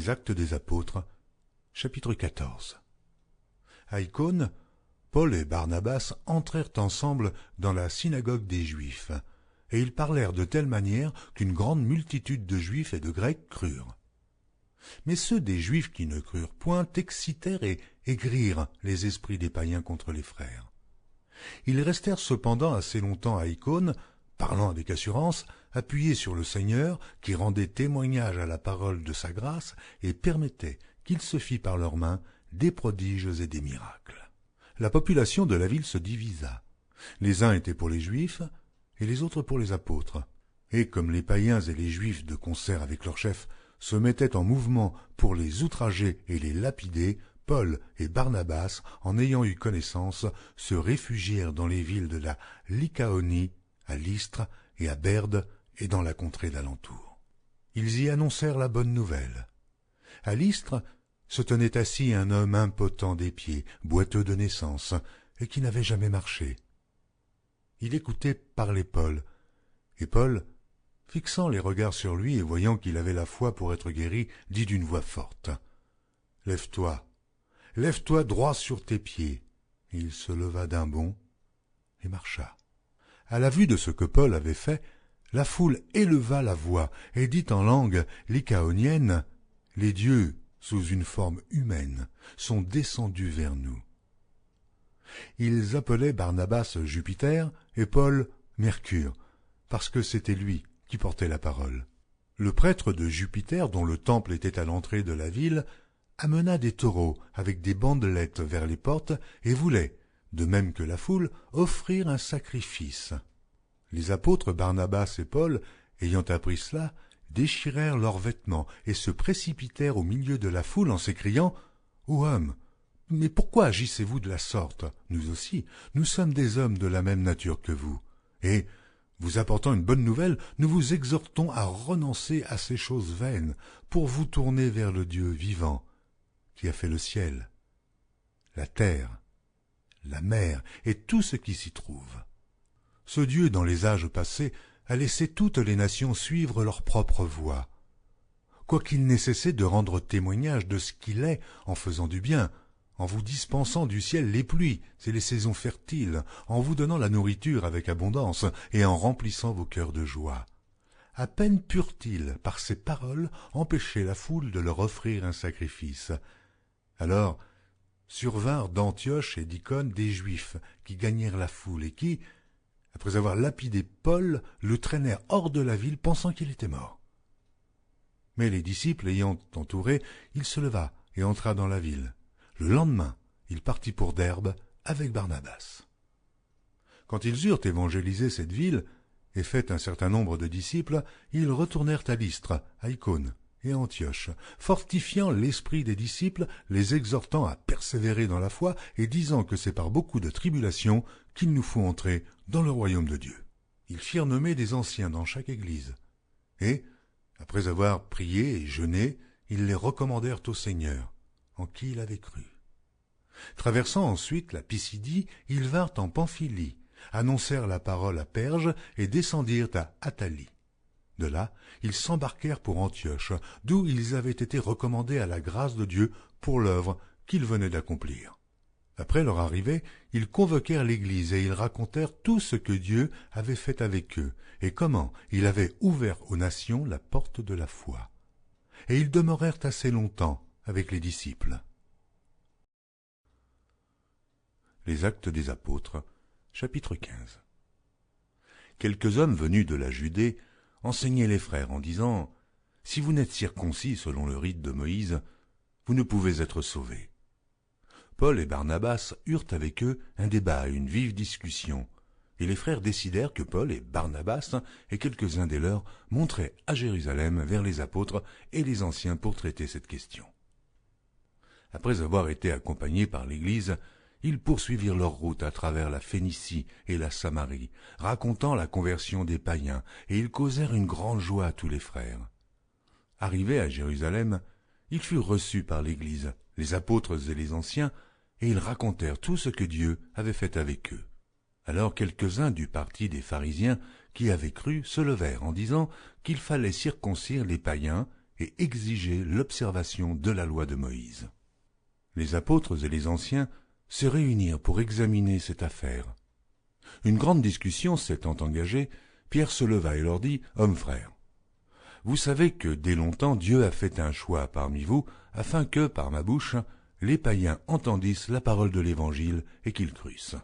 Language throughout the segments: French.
Les Actes des Apôtres, chapitre 14. À Icône, Paul et Barnabas entrèrent ensemble dans la synagogue des Juifs, et ils parlèrent de telle manière qu'une grande multitude de Juifs et de Grecs crurent. Mais ceux des Juifs qui ne crurent point excitèrent et aigrirent les esprits des païens contre les frères. Ils restèrent cependant assez longtemps à Icône, parlant avec assurance, appuyés sur le Seigneur, qui rendait témoignage à la parole de sa grâce et permettait qu'il se fît par leurs mains des prodiges et des miracles. La population de la ville se divisa. Les uns étaient pour les Juifs et les autres pour les apôtres. Et comme les païens et les Juifs, de concert avec leur chef, se mettaient en mouvement pour les outrager et les lapider, Paul et Barnabas, en ayant eu connaissance, se réfugièrent dans les villes de la Lycaonie, à Lystre et à Berde et dans la contrée d'alentour. Ils y annoncèrent la bonne nouvelle. À Lystre se tenait assis un homme impotent des pieds, boiteux de naissance, et qui n'avait jamais marché. Il écoutait parler Paul, et Paul, fixant les regards sur lui et voyant qu'il avait la foi pour être guéri, dit d'une voix forte, « Lève-toi, lève-toi droit sur tes pieds. » Il se leva d'un bond et marcha. À la vue de ce que Paul avait fait, la foule éleva la voix et dit en langue lycaonienne, « Les dieux, sous une forme humaine, sont descendus vers nous. » Ils appelaient Barnabas Jupiter et Paul Mercure, parce que c'était lui qui portait la parole. Le prêtre de Jupiter, dont le temple était à l'entrée de la ville, amena des taureaux avec des bandelettes vers les portes et voulait, de même que la foule, offrir un sacrifice. Les apôtres Barnabas et Paul, ayant appris cela, déchirèrent leurs vêtements et se précipitèrent au milieu de la foule en s'écriant « Ô homme, mais pourquoi agissez-vous de la sorte? Nous aussi, nous sommes des hommes de la même nature que vous. Et, vous apportant une bonne nouvelle, nous vous exhortons à renoncer à ces choses vaines pour vous tourner vers le Dieu vivant, qui a fait le ciel, la terre, la mer et tout ce qui s'y trouve. Ce Dieu, dans les âges passés, a laissé toutes les nations suivre leur propre voie. Quoiqu'il n'ait cessé de rendre témoignage de ce qu'il est en faisant du bien, en vous dispensant du ciel les pluies et les saisons fertiles, en vous donnant la nourriture avec abondance et en remplissant vos cœurs de joie. À peine purent-ils, par ces paroles, empêcher la foule de leur offrir un sacrifice. Alors survinrent d'Antioche et d'Icône des Juifs qui gagnèrent la foule et qui, après avoir lapidé Paul, le traînèrent hors de la ville, pensant qu'il était mort. Mais les disciples ayant entouré, il se leva et entra dans la ville. Le lendemain, il partit pour Derbe avec Barnabas. Quand ils eurent évangélisé cette ville et fait un certain nombre de disciples, ils retournèrent à Lystre, à Icône et à Antioche, fortifiant l'esprit des disciples, les exhortant à persévérer dans la foi et disant que c'est par beaucoup de tribulations qu'il nous faut entrer dans le royaume de Dieu. Ils firent nommer des anciens dans chaque église, et, après avoir prié et jeûné, ils les recommandèrent au Seigneur, en qui il avait cru. Traversant ensuite la Pisidie, ils vinrent en Pamphylie, annoncèrent la parole à Perge et descendirent à Attalie. De là, ils s'embarquèrent pour Antioche, d'où ils avaient été recommandés à la grâce de Dieu pour l'œuvre qu'ils venaient d'accomplir. Après leur arrivée, ils convoquèrent l'Église et ils racontèrent tout ce que Dieu avait fait avec eux et comment il avait ouvert aux nations la porte de la foi. Et ils demeurèrent assez longtemps avec les disciples. Les Actes des Apôtres, chapitre 15. Quelques hommes venus de la Judée enseignaient les frères en disant « Si vous n'êtes circoncis selon le rite de Moïse, vous ne pouvez être sauvés. » Paul et Barnabas eurent avec eux un débat et une vive discussion, et les frères décidèrent que Paul et Barnabas et quelques-uns des leurs monteraient à Jérusalem vers les apôtres et les anciens pour traiter cette question. Après avoir été accompagnés par l'Église, ils poursuivirent leur route à travers la Phénicie et la Samarie, racontant la conversion des païens, et ils causèrent une grande joie à tous les frères. Arrivés à Jérusalem, ils furent reçus par l'Église, les apôtres et les anciens, et ils racontèrent tout ce que Dieu avait fait avec eux. Alors quelques-uns du parti des pharisiens qui avaient cru se levèrent en disant qu'il fallait circoncire les païens et exiger l'observation de la loi de Moïse. Les apôtres et les anciens se réunirent pour examiner cette affaire. Une grande discussion s'étant engagée, Pierre se leva et leur dit « Hommes frères, vous savez que dès longtemps Dieu a fait un choix parmi vous, afin que, par ma bouche, les païens entendissent la parole de l'Évangile et qu'ils crussent.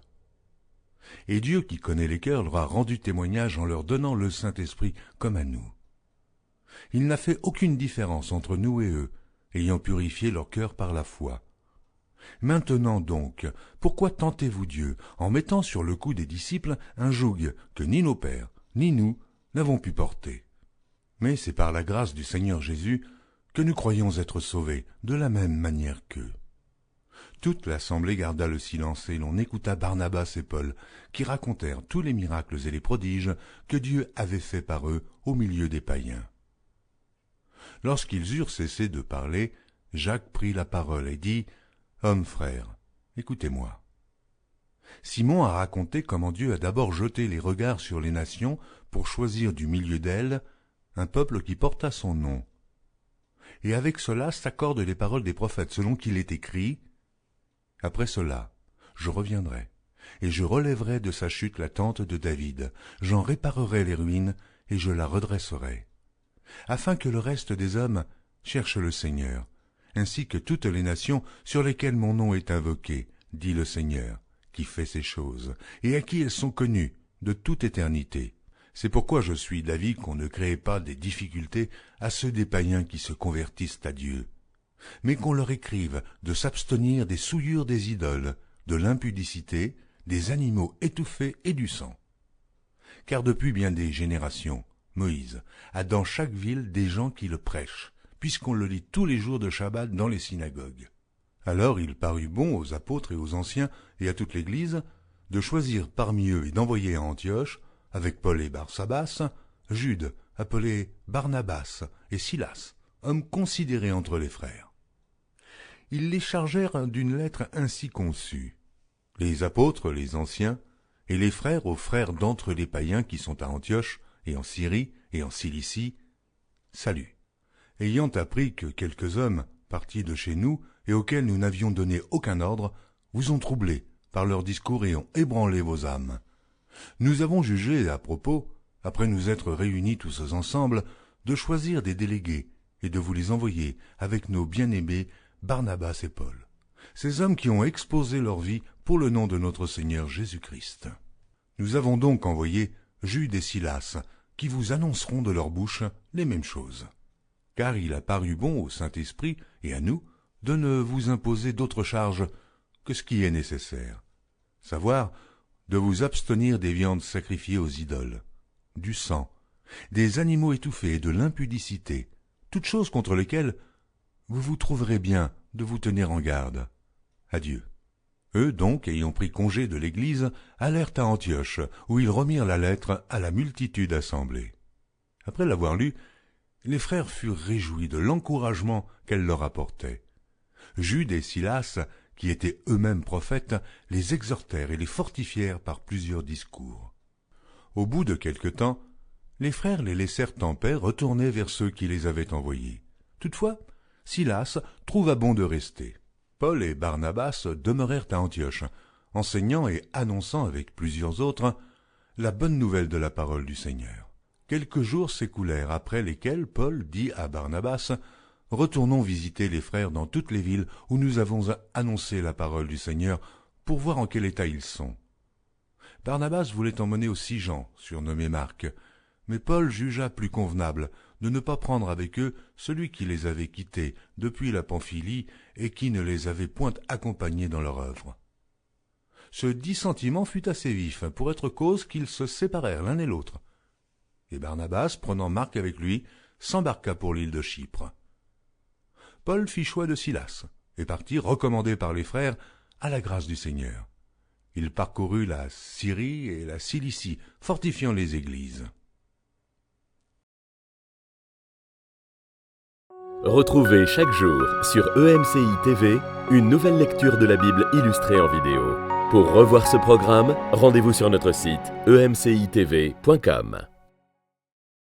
Et Dieu qui connaît les cœurs leur a rendu témoignage en leur donnant le Saint-Esprit comme à nous. Il n'a fait aucune différence entre nous et eux, ayant purifié leur cœur par la foi. Maintenant donc, pourquoi tentez-vous Dieu en mettant sur le cou des disciples un joug que ni nos pères, ni nous n'avons pu porter? Mais c'est par la grâce du Seigneur Jésus que nous croyons être sauvés de la même manière qu'eux. » Toute l'assemblée garda le silence et l'on écouta Barnabas et Paul, qui racontèrent tous les miracles et les prodiges que Dieu avait faits par eux au milieu des païens. Lorsqu'ils eurent cessé de parler, Jacques prit la parole et dit « Hommes frères, écoutez-moi. Simon a raconté comment Dieu a d'abord jeté les regards sur les nations pour choisir du milieu d'elles un peuple qui porta son nom. Et avec cela s'accordent les paroles des prophètes, selon qu'il est écrit « Après cela, je reviendrai, et je relèverai de sa chute la tente de David, j'en réparerai les ruines, et je la redresserai, afin que le reste des hommes cherche le Seigneur, ainsi que toutes les nations sur lesquelles mon nom est invoqué, dit le Seigneur, qui fait ces choses, et à qui elles sont connues de toute éternité. C'est pourquoi je suis d'avis qu'on ne crée pas des difficultés à ceux des païens qui se convertissent à Dieu, mais qu'on leur écrive de s'abstenir des souillures des idoles, de l'impudicité, des animaux étouffés et du sang. Car depuis bien des générations, Moïse a dans chaque ville des gens qui le prêchent, puisqu'on le lit tous les jours de Shabbat dans les synagogues. Alors il parut bon aux apôtres et aux anciens et à toute l'Église de choisir parmi eux et d'envoyer à Antioche, avec Paul et Barsabas, Jude, appelé Barnabas, et Silas, hommes considérés entre les frères. Ils les chargèrent d'une lettre ainsi conçue. Les apôtres, les anciens, et les frères aux frères d'entre les païens qui sont à Antioche, et en Syrie, et en Cilicie, salut. Ayant appris que quelques hommes, partis de chez nous, et auxquels nous n'avions donné aucun ordre, vous ont troublés par leur discours et ont ébranlé vos âmes. Nous avons jugé à propos, après nous être réunis tous ensemble, de choisir des délégués et de vous les envoyer avec nos bien-aimés Barnabas et Paul, ces hommes qui ont exposé leur vie pour le nom de notre Seigneur Jésus-Christ. Nous avons donc envoyé Jude et Silas, qui vous annonceront de leur bouche les mêmes choses. Car il a paru bon au Saint-Esprit et à nous de ne vous imposer d'autre charge que ce qui est nécessaire, savoir de vous abstenir des viandes sacrifiées aux idoles, du sang, des animaux étouffés et de l'impudicité, toutes choses contre lesquelles vous vous trouverez bien de vous tenir en garde. Adieu. Eux donc, ayant pris congé de l'Église, allèrent à Antioche, où ils remirent la lettre à la multitude assemblée. Après l'avoir lue, les frères furent réjouis de l'encouragement qu'elle leur apportait. Jude et Silas, qui étaient eux-mêmes prophètes, les exhortèrent et les fortifièrent par plusieurs discours. Au bout de quelque temps, les frères les laissèrent en paix retourner vers ceux qui les avaient envoyés. Toutefois, Silas trouva bon de rester. Paul et Barnabas demeurèrent à Antioche, enseignant et annonçant avec plusieurs autres la bonne nouvelle de la parole du Seigneur. Quelques jours s'écoulèrent, après lesquels Paul dit à Barnabas « Retournons visiter les frères dans toutes les villes où nous avons annoncé la parole du Seigneur pour voir en quel état ils sont. » Barnabas voulait emmener aussi Jean, surnommé Marc, mais Paul jugea plus convenable de ne pas prendre avec eux celui qui les avait quittés depuis la Pamphylie et qui ne les avait point accompagnés dans leur œuvre. Ce dissentiment fut assez vif pour être cause qu'ils se séparèrent l'un et l'autre. Et Barnabas, prenant Marc avec lui, s'embarqua pour l'île de Chypre. Paul fit choix de Silas et partit, recommandé par les frères, à la grâce du Seigneur. Il parcourut la Syrie et la Cilicie, fortifiant les églises. Retrouvez chaque jour sur EMCI TV une nouvelle lecture de la Bible illustrée en vidéo. Pour revoir ce programme, rendez-vous sur notre site emcitv.com.